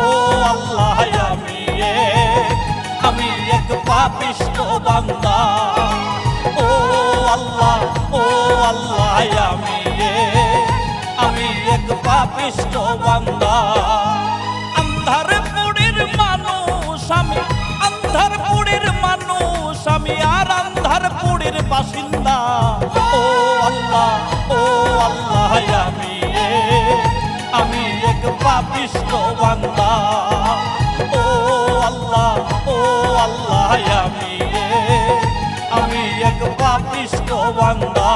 ও আল্লাহ আমি এক পাপিষ্ঠ বান্দা। ও আল্লাহ আমি এক পাপিষ্ঠ বান্দা। আন্ধারপুরের মানুষ আমি, আন্ধারপুরের মানুষ আমি, আর আন্ধারপুরের বাসিন্দা। ও আল্লাহ আমি এক পাপিষ্ঠ বান্দা। ও আল্লাহ আমি এক পাপিষ্ঠ বান্দা।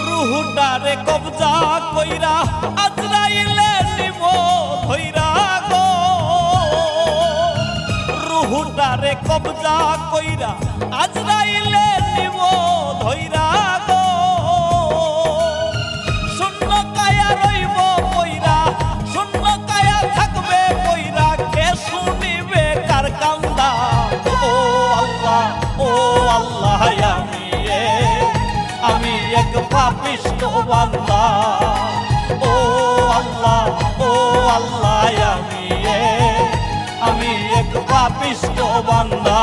রুহুটারে কবজা কইরা আজরাইলে নিব ধইরা গো। রুহুটারে কবজা কইরা আজরাইলে নিব ধইরা গো। শূন্য কায়া রইব কইরা, শূন্য কায়া থাকবে কইরা, কে শুনিবে কার কান্দা। ও আল্লাহ আমি এক পাপিষ্ঠ বান্দা। ও আল্লাহ আমি এক পাপিষ্ঠ বান্দা।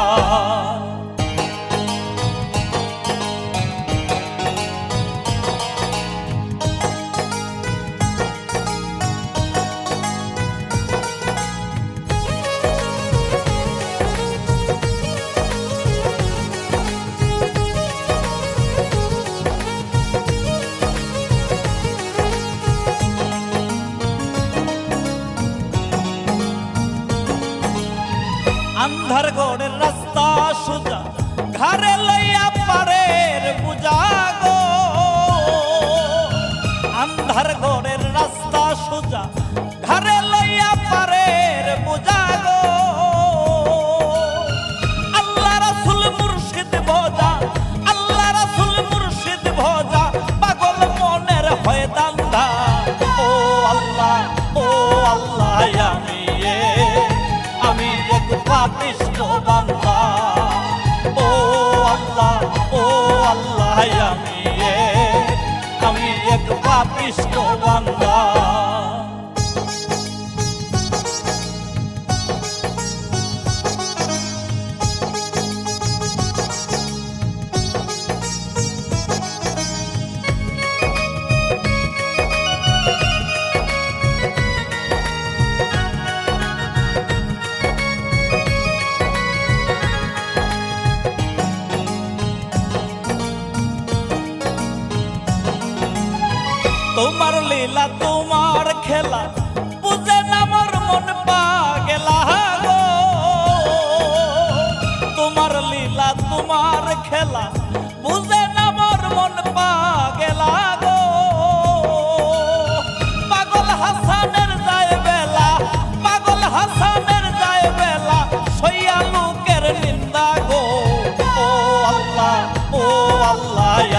আন্ধার গড়ের রাস্তা সোজা, ঘরে লইয়া পারের বুঝা গো। আন্ধার গড়ের রাস্তা সোজা, ঘরে লইয়া পারের বুঝা গো। আল্লাহ রাসূল মুর্শিদ ভজা, আল্লাহ রাসূল মুর্শিদ ভজা, পাগল মনের হয় দান্দা। ও আল্লাহ আমি এক পাপিষ্ঠ বান্দা। ও আল্লাহ আমি এক পাপিষ্ঠ বান্দা। তোমার লীলা তোমার খেলা বুঝে না মোর মন পাগলা গো। তোমার লীলা তোমার খেলা বুঝে না মোর মন পাগলা গো। পাগল হাসানের যায় বেলা, পাগল হাসানের যায় বেলা, সইয়া লোকের নিন্দা গো। ও আল্লাহ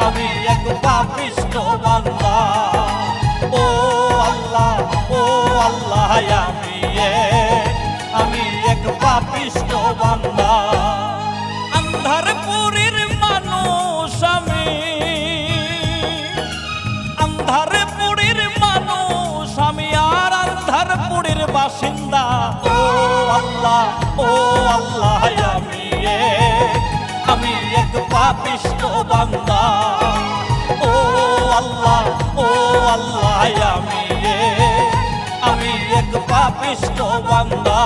আমি এক পাপিষ্ঠ বান্দা। ও আল্লাহ আমি এক পাপিষ্ঠ বান্দা। আন্ধারপুরের মানুষ আমি, আন্ধারপুরের মানুষ আমি, আর আন্ধারপুরের বাসিন্দা। ও আল্লাহ আমি এক পাপিষ্ঠ বান্দা। ও আল্লাহ আমি এক পাপিষ্ঠ বান্দা।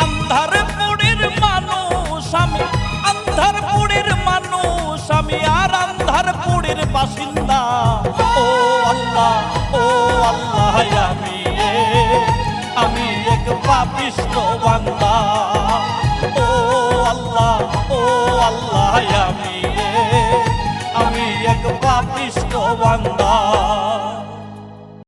আন্ধারপুরের মানুষ আমি, আন্ধারপুরের মানুষ আমি, আর আন্ধারপুরের বাসিন্দা। ও আল্লাহ আমি এক পাপিষ্ঠ বান্দা।